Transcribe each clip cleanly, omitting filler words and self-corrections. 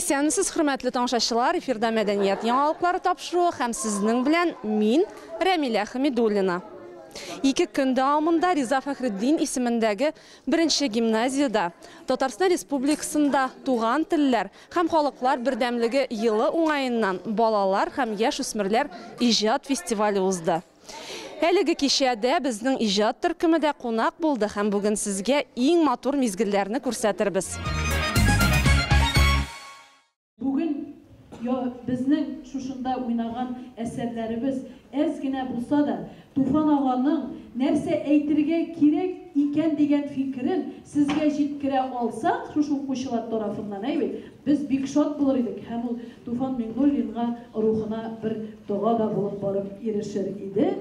Исәнмесез, хөрмәтле таңшаучылар, эфирда мәдәният яңалыклары тапшыруы һәм сезнең белән мин Рәмилә Хәмидуллина. 2 көн дәвамында Риза Фәхретдин исемендәге 1-нче гимназияда Татарстан Республикасында туган телләр һәм халыклар бердәмлеге елы уңаеннан балалар һәм яшь-үсмерләр иҗат фестивале узды. Әлеге кичәдә безнең иҗат төркеме дә кунак булды һәм бүген сезгә иң матур мизгелләрне күрсәтербез. Бүген безнең шушында уйнаган әсәрләребез әз генә булса да, Туфан аганың нәрсә әйтергә кирәк икән дигән фикерен сезгә җиткерә алсак, шушы укучылар тарафыннан без бик шат булыр идек. Һәм ул Туфан Миңнуллинга рухына бер дога да булып барып ирешер иде.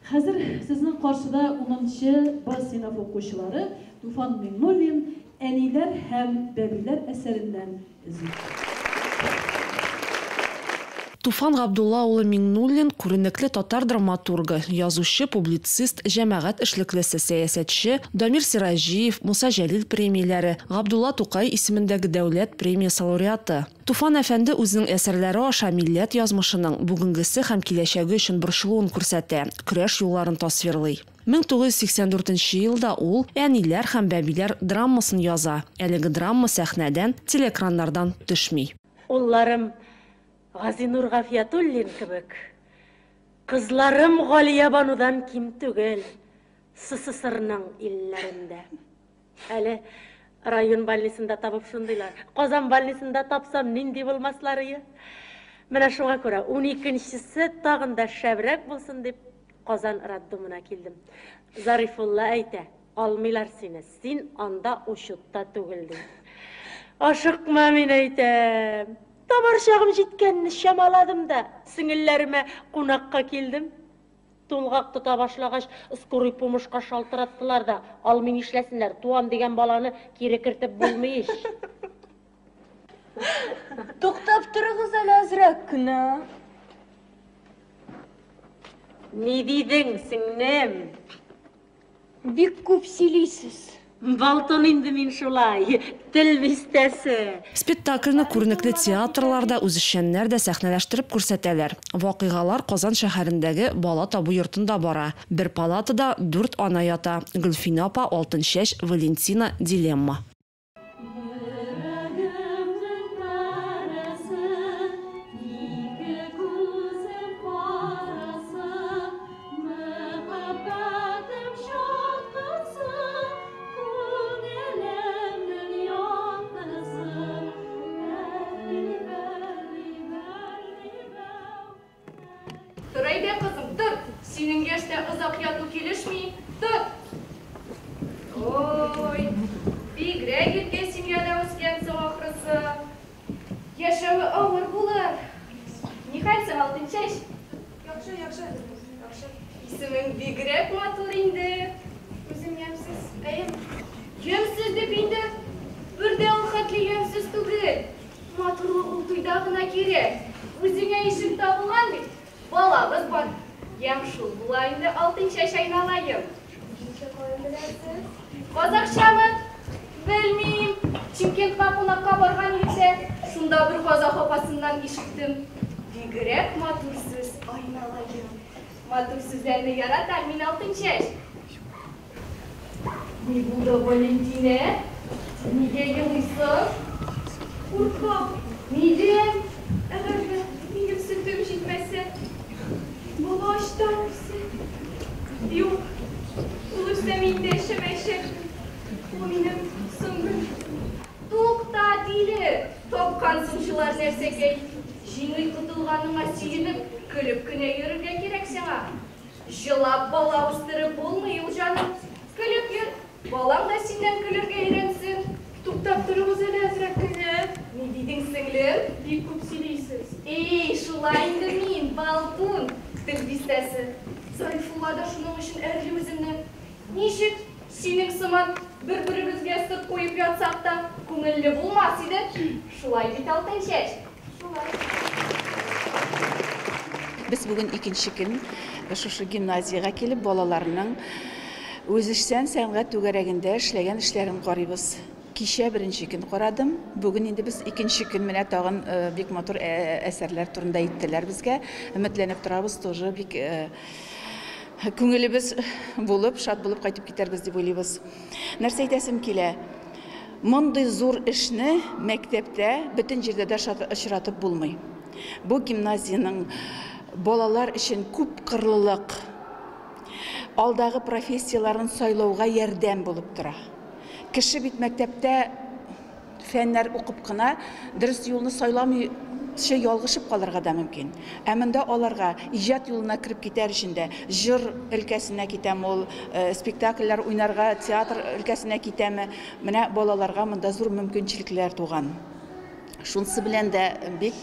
Хәзер сезнең каршыда 10-нчы Б сыйныф укучылары Туфан Миңнуллин Әниләр һәм бәбиләр әсәреннән Туфан Габдулла улы Миңнуллин күренекле татар драматургы, язучы, публицист, җәмәгать эшлеклесе сәясәтче, Дамир Сиражиев, Муса Җәлил премияләре, Габдулла Тукай исемендәге дәүләт премиясе лауреаты. Туфан әфәнде үзенең әсәрләре аша милләт язмышының бүгенгесе һәм киләчәге өчен борчылуын күрсәтә, көрәш юлларын тасвирлый. 1984 елда ул Әниләр һәм бәбиләр драмасын яза. Әлеге драма сәхнәдән, телекраннардан төшми. Улларым Газинур Гафиятуллин кебек, кызларым Галия Банудан ким түгел, СССРның илләрендә. Әле район больницасында табып шундыйлар. Казан больницасында тапсам нинди булмаслары. Менә шуңа күрә 12-нчесе тагын да шәбрәк булсын дип Казан роддомына килдем. Зарифулла әйтә, алмыйлар сине, син анда учетта түгелдең. Ашыкма, мин әйтәм. Табарчагым җиткәнне шамаладым да, сеңелләремә кунакка килдем. Тулгак тота башлагач, скорый помощька шалтыраттылар да, алмый нишләсеннәр, туам дигән баланы кире кертеп булмый иш. Туктап торыгыз әле әзрәк кенә. Ни дидең, сеңнем? Бик күп сөйлисез. Балтон инде мин шулай, тел бистәсе. Спектакльне күренекле театрларда үзешчәннәр дә сәхнәләштереп күрсәтәләр. Вакыйгалар Казан шәһәрендәге бала табу йортында бара. Бер палатада 4 ана ята. Гөлфина апа, Алтын чәч, Валентина, Дилемма. Turayda kızım, tut. Senin geçte ızak yatı kilişmi, tut. Oy, bigre girkesin yada uskensin okrısı. Yaşağı ağır bulur. Nihalsin Altın çeş? Yakşı. İsmin bigre matur indi. Özüm yemsiz. Yemsiz de bindi. Bir de alhatli yemsiz tügül. Maturluğu utuydağına kere. Özüne işim tabulan bir. Balabız var. Yemşul bulayında Altın çeş aynalayım. Kazakça mı? Bilmeyim. Çimkent kapına bargan yükse, şunda bir Kazak opasından işittim. Bigrek matursuz aynalayım. Matursuzlarını yaratan min Altın çeş. Ne buldu Valentine? Niye yılıysa? Korkam. Neden? Benim sütüm şitmesi. Baba açtan mısın? Yok. Uluslaminde şemeşek. O benim süngüm. Tukta dili. Topkan sımşılar nersegey. Жеңіл тұтылғаныңа сүйініп, күліп күне йөрергә керек сиңа. Жылап бала үстіріп болмый ул жаным. Күліп йөр, балаң да синнән күлергә өйрәнсен. Туктап торыгыз әле әзрәк кенә. Ни дидең сеңлем? Бик күп сөйлисез. Шулай инде мин, Балтун, тел бистәсе. Зарифулла да шуның өчен әрли үзеннән. Ничек синең сыман бер-беребезгә сыт куеп ятсак та күңелле булмас иде? Шулай бит Алтын чәч. Без бүген 2нче көн шушы гимназиягә килеп балаларның үзешчән сәнгать түгәрәгендә эшләгән эшләрен карыйбыз. Кичә беренче көн карадым. Бүген инде без икенче көн менә тагын бик матур әсәрләр турында әйттеләр безгә. Өметләнеп торабыз, тоже бик күңелебез булып, шат булып кайтып китәрбез дип уйлыйбыз. Нәрсә әйтәсем килә? Мондый зур эшне мәктәптә бөтен җирдә дә очратып булмый. Бу гимназияның балалар өчен күп кырлылык, алдагы профессияларын сайлауга ярдәм булып тора. Кеше бит мәктәптә фәннәр укып кына дөрес юлны сайламый ялгышып калырга да мөмкин. Ә монда аларга иҗат юлына кирип китәр өчен дә җыр өлкәсенә китәм ул, спектакльләр уйнарга, театр өлкәсенә китәме, менә балаларга монда зур мөмкинчелекләр туган. Шунысы белән дә бик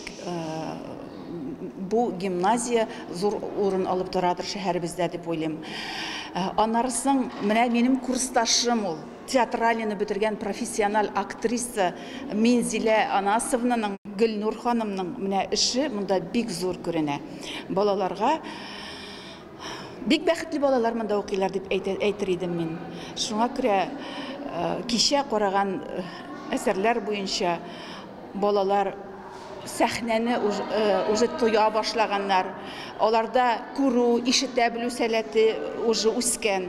бу гимназия зур урын алып торадыр шәһәребездә дип уйлыйм. Анарсын менә минем курсташым ул, театралины бетергән профессиональ актриса Минзилә Анасовнаның, Гөлнур ханымның менә эше монда бик зур күренә. Балаларга бик бәхетле балалар монда укыйлар дип әйтер идем мин. Шуңа күрә кичә караган әсәрләр буенча балалар сәхнәне уже тоя башлаганнар. Аларда күрү, ишетә белү сәләте уже үскән.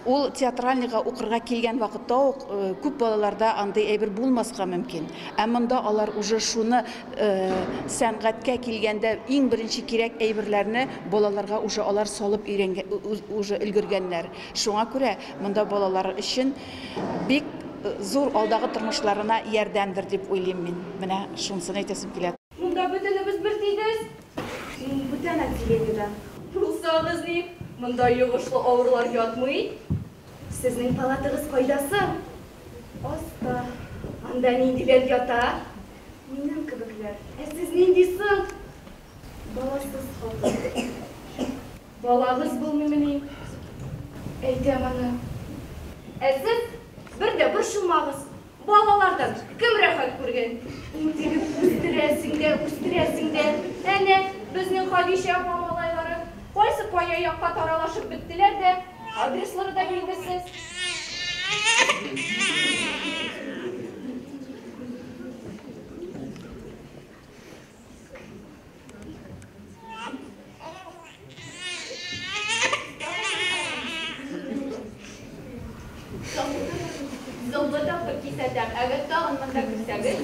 Ул театральныйга укырга килгән вакытта ук күп балаларда андай әйбер булмаска мөмкин. Ә монда алар уже шуны сәнгатькә килгәндә иң беренче кирәк әйберләрне балаларга уже алар салып уже өлгергәннәр. Шуңа күрә монда балалар өчен бик зур алдагы тормышларына ярдәмдер дип уйлыйм мин. Менә шунысын әйтәсем килә. Монда бөтенебез бер тигез. Бүтән отделениедә. Булсагыз ни, монда йогышлы авырлар ятмый. Сезнең палатагыз кайдасы? Аста. Анда ниндиләр ята? Минем кебекләр. Ә сез ниндисез? Баласыз хатын. Балагыз булмыймыни? Әйтәм аны. Ә сез бер дә борчылмагыз. Балалардан кем рәхәт күргән? Интегеп үстерәсең дә. Әнә безнең Хадиша малайлары кайсы кая якка таралышып беттеләр дә, адреслары да билгесез. Зылбыда кисәтәм, әгәр тагын монда күрсәгез.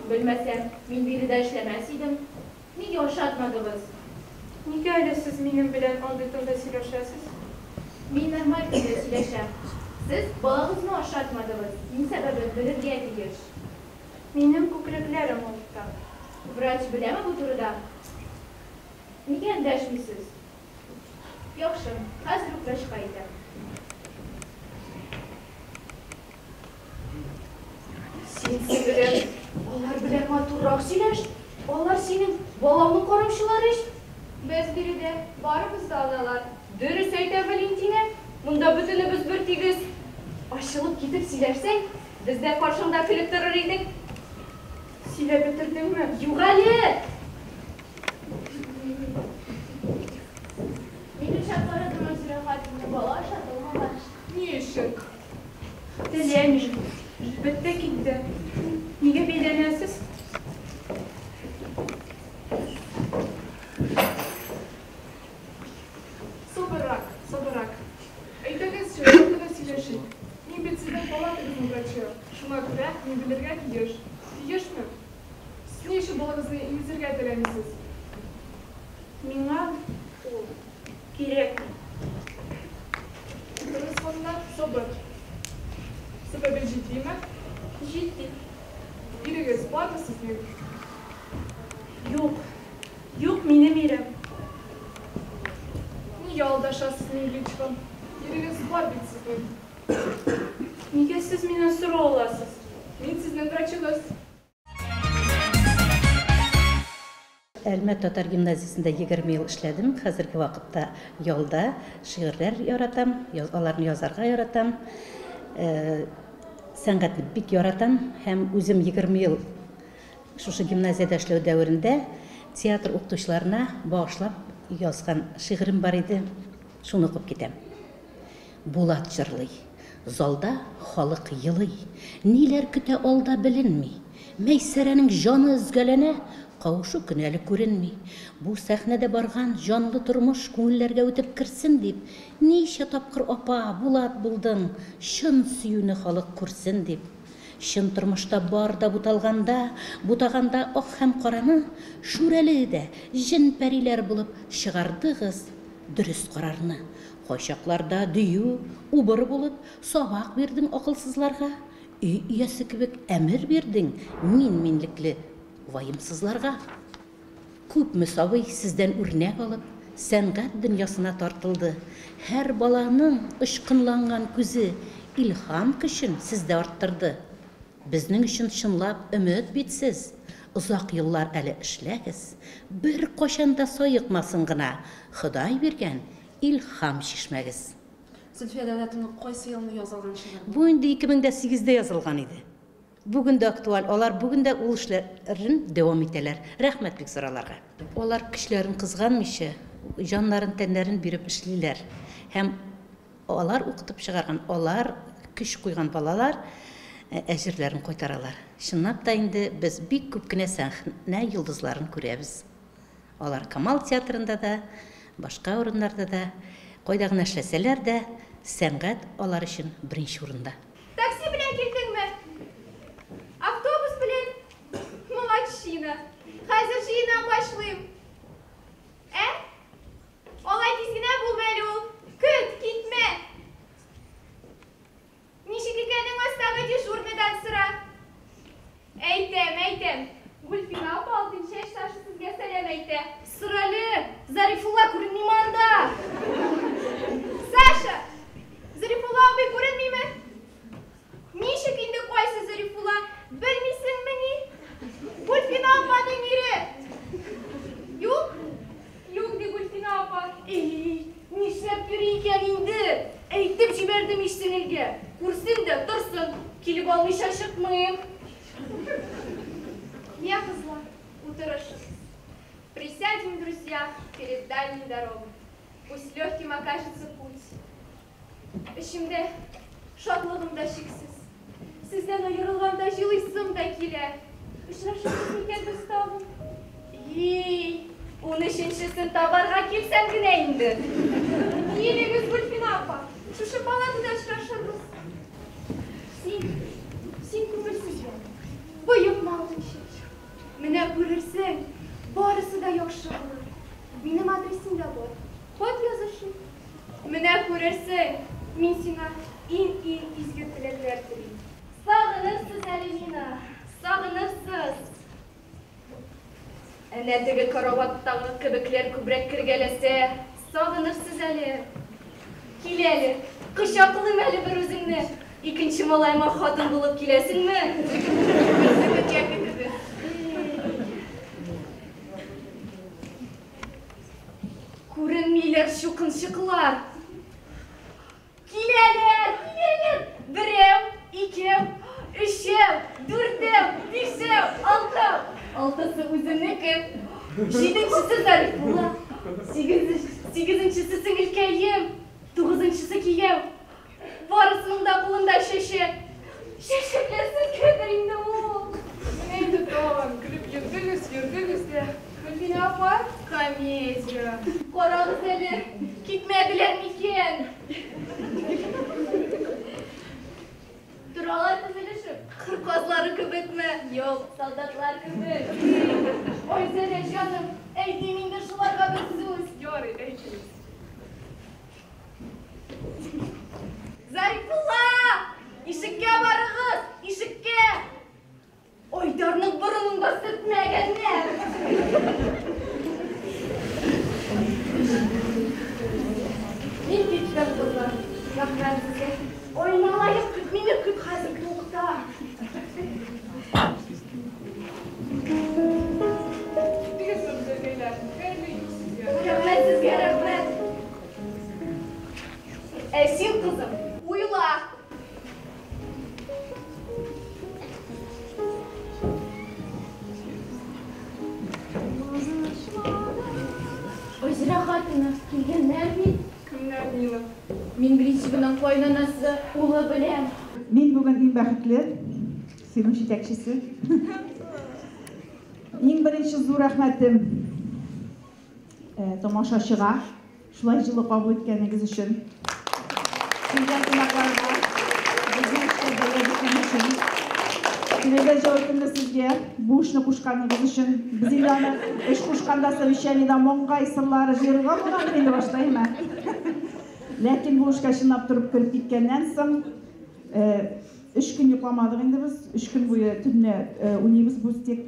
Белмәсәм, мин биредә эшләмәс идем. Нигә ошатмадыгыз? Нигә әле сез минем белән андый турыда сөйләшәсез? Мин нормаль телдә сөйләшәм. Сез балагызны ошатмадыгыз. Мин сәбәбен белергә тиеш. Минем күкрәкләрем авырта. Врач беләме бу турыда? Нигә эндәшмисез? Яхшы, хәзер үк врачка әйтәм. Син сеңгелем, алар белән матуррак сөйләш. Onlar senin balamın korumşuları iş. Biz biri de barımız da analar. Dürüst öyle Valentina. Bunda bütünümüz bir tigiz. Aşılıp gidip silersen, biz de karşında külüp durur idik. Sile bitirdin mi? Yok Ali! Benim şartlara durma süre hatimde bala aşağıdılma var. Niye şık? Dileymiş. Bitti gitti. Niye beğeniyorsunuz? Собирак. Айтыңыз, шырақта сөйлешін. Мен бет сіздің палатыңыздың врачы. Шуңа күрә, мен білерге киеш. Киешмі? Сіз не үшін балаңызды еміздерге теләмейсіз? Миңа ол керек. Дұрыс сонда собыр. Себебі жетті ме? Жетті. Ерегіз бар ма сіздің? Yok. Yok, менің ерім. Niye aldaşasız Nilüçkam? Yeriniz var bit sizin. Niye siz minin sıra olasız? Men sizden bırakçınız. Әлмәт Татар гимназиясында 20 ел эшләдем. Хәзерге вакытта ялда шигырьләр яратам, аларны язарга яратам. Сәнгатьне бик яратам һәм үзем 20 ел шушы гимназиядә эшләү дәверендә театр укытучыларына багышлап язган шигырем бар иде. Шуны укып китәм. Булат җырлый. Залда халык йылый. Ниләр көтә алда беленми. Мәйсәрәнең җаны өзгәләнә, кавышу көнәле күренми. Бу сәхнәдә барган җанлы тормыш күңелләргә үтеп керсен дип, ничә тапкыр апа Булат булдың, шын сөюне халык күрсен дип. Шын тормышта бар да бутаганда ак һәм караны, шүрәле дә, җен пәриләр булып чыгардыгыз дөрес карарны. Кайчакларда дию, убыр булып, сабак бирдең акылсызларга, өй иясе кебек әмер бирдең минлекле ваемсызларга. Күпме сабый сездән үрнәк алып, сәнгать дөньясына тартылды. Һәр баланың ышкынланган күзе илһам көчен сездә арттырды. Безнең өчен чынлап өмет битсез. Узак еллар әле эшләгез. Бер кашанда саекмасын гына Ходай биргән илһам чишмәгез. Зөлфия Дәүләтовның кайсы елны язылган шигырь? Бу инде 2008дә язылган иде. Бүген дә актуаль. Алар бүген дә ул эшләрен дәвам итәләр. Рәхмәт бик сораларга. Алар кешеләрен кызганмыйча, җаннарын, тәннәрен биреп эшлиләр. Һәм алар укытып чыгарган, алар көч куйган балалар әҗерләрен кайтаралар. Чынлап та инде без бик күп кенә сәхнә йолдызларын күрәбез. Алар Камал театрында да, башка урыннарда да, кайда гына эшләсәләр дә, сәнгать алар өчен беренче урында. Такси белән килдеңме? Автобус белән? Молодчина. Хәзер җыена башлыйм. Алай тиз генә булма әле ул. Көт, китмә. Ничек икәнең астагы дежурныйдан сора? Әйтәм. Гөлфина апа 6 яшь ташы сезгә сәлам әйтә. Сыралы, Зарифулла күренми анда. Саша, Зарифулла абый күренмиме? Ничек инде кайсы Зарифулла? Белмисеңме ни? Гөлфина апаның ире. Юк ди Гөлфина апа. Нишләп йөри икән инде? Әйтеп җибәрдем ишсенелгә. Күрсен дә торсын. Килеп алмыйча чыкмыйм. Не, кызлар, утырышыз. Присядем, друзья, перед дальней дорогой. Пусть легким окажется путь. Эчемдә шатлыгым да чиксез. Сездән аерылганда җылыйсым да килә. Очрашабыз микән без тагын? 13-сен табарга килсәм генә инде. Йөрегез, Гөлфина апа. Шушы палатада очрашырбыз. Син күңелсез яңа. Боекма алдыңчы. Менә күрерсең, барысы да яхшы булыр. Минем адресым да бар. Хат язышым. Менә күрерсең, мин сиңа иң изге теләкләр телим. Сагынырсыз әле мине. Сагынырсыз. Әнә теге караваттагы кебекләр күбрәк кергәләсә, сагынырсыз әле. Кил әле, кочаклыйм әле бер үзеңне. Икенче малайма хатын булып киләсеңме? Килелер шукыншықлар. Килелер. Бірем, икем, үшем, дүртем, бешем, алтым. Алтысы өзімнекі. Жетіншісі Зарифулла. Сегізіншісі сіңілкәйем. Тоғызыншысы кием. Барысының да қолында шешек. Шешеклерсіз көдірімді ол. Енді тоғын, күліп жүрдіңіз де. Гүлбина апа, комедия. Қарағыз әлі, кетмеділер мекен. Тұралар тізілішіп, қырқазлары көбет ме? Yok, солдатлар көбет. Ой, Зәле жаным, әйтемеңді шыларға бір сөз. Яры, әйтеміз. Зарифулла! Ишікке барығыз, ишікке! Ойдарның бұрыныңға сүртмәгенне! Мен кеткен қызлар, жаққан сізге. Ойналайық, мені күт қазір тоқта. Рахмет сізге, рахмет. Сен қызым, уйла. Өзіра қатыны, келгенлер мен? Кімлер деймі? Мен Гречевінің қойнанасы ұлы білем. Мен бүгін ең бақытлы, сенің жетекшісі. Ең бірінші зор рахметім тамашашыға, шулай жылы қабыл еткеніңіз үшін. Келген қонақтарға, біздің іштердегі үшін. Себебі жауапымды сізге бұл ішіні қошқаныңыз үшін. Біз еланы үш қошқанда совещаниеда мұңғай сырлары жиырға бұған келі баштаймы. Ләкин бұл ішке шынап тұрып кіріп кеткеннен соң 3 күн ұйықламадық енді біз. 3 күн бойы түнне ойнаймыз. Бұл тек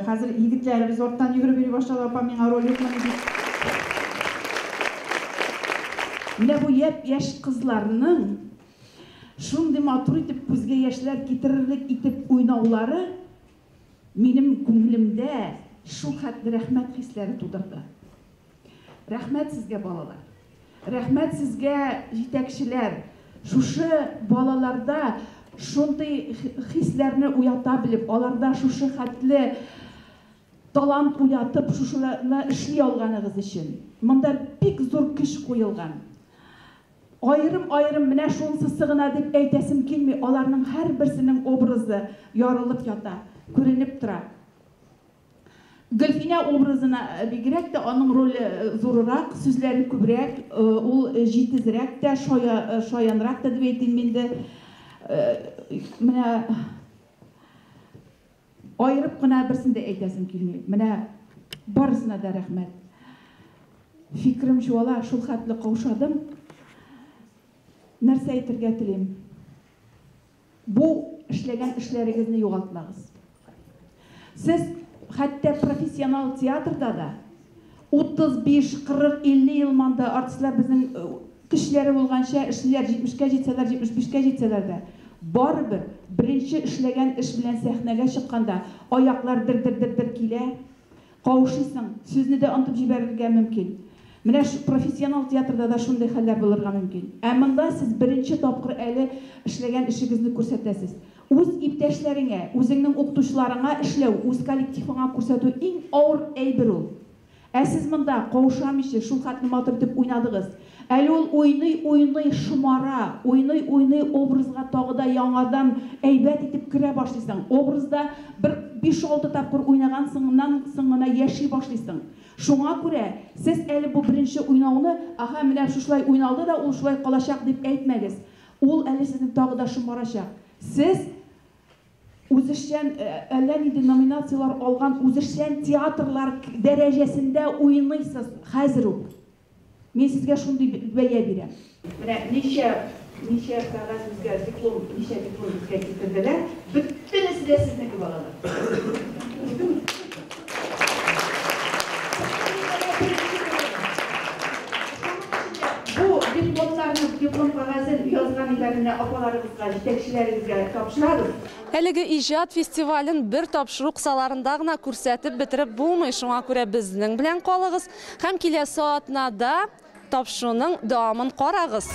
қазір егітлеріміз ортан жүгіріп бере баштады. Апам мен рөл етмені дейді. Міне бұл еш қызларының шундай матур итеп көзге яшьләр китерерлек итеп уйнаулары минем күңелемдә шул хәтле рәхмәт хисләре тудырды. Рәхмәт сезгә балалар. Рәхмәт сезгә җитәкчеләр. Шушы балаларда шундай хисләрне уята белеп, аларда шушы хәтле талант уятып, шушыларны эшли алганыгыз өчен. Монда бик зур көч куелган. Айрым-айрым менә шунысы гына дип әйтәсем килми, аларның һәр берсенең образы ярылып ята, күренеп тора. Гөлфинә образына бигрәк тә аның роле зуррак, сүзләре күбрәк, ул җитезрәк тә, шаянрак та дип әйтим инде. Менә айрып кына берсен дә әйтәсем килми. Менә барысына да рәхмәт. Фикрем шуала, шул хәтле каушадым. Нәрсә әйтергә телим? Бу эшләгән эшләрегезне югалтмагыз. Сез хәтта профессионал театрда да 35, 40, 50 ел манда артистлар безнең кешеләре булганча эшләр 70-кә җитсәләр, 75-кә җитсәләр дә барыбер беренче эшләгән эш белән сәхнәгә чыкканда аяклар дер килә, каушыйсың, сүзне дә онытып җибәрергә мөмкин. Менә профессионал театрда да шундай хәлләр булырга мөмкин. Ә монда сез беренче тапкыр әле эшләгән эшегезне күрсәтәсез. Үз иптәшләреңә, үзеңнең укытучыларыңа эшләү, үз коллективыңа күрсәтү иң авыр әйбер ул. Ә сез монда каушамыйча шул хәтле матур итеп уйнадыгыз. Әле ул уйный шумара, уйный образга тагы да яңадан әйбәт итеп керә башлыйсың. Образда бер 5-6 тапкыр уйнаган соңыннан гына яши башлыйсың. Шуңа күрә сез әле бу беренче уйнауны, аха, менә шулай уйналды да ул шулай калачак дип әйтмәгез. Ул әле сезнең тагы да шумарачак. Сез үзешчән әллә нинди номинациялар алган үзешчән театрлар дәрәҗәсендә уйныйсыз хәзер үк. Мен сезгә шундый бәя бирәм. Менә ничә кәгазь безгә диплом безгә китерделәр. Бөтенесе дә сезнеке балалар. Диплом кәгазен язган идәренә апаларыбызга, җитәкчеләребезгә тапшырабыз. Әлеге иҗат фестивален бер тапшыру кысаларында гына күрсәтеп бетереп булмый. Шуңа күрә безнең белән калыгыз һәм киләсе атнада тапшыруның дәвамын карагыз.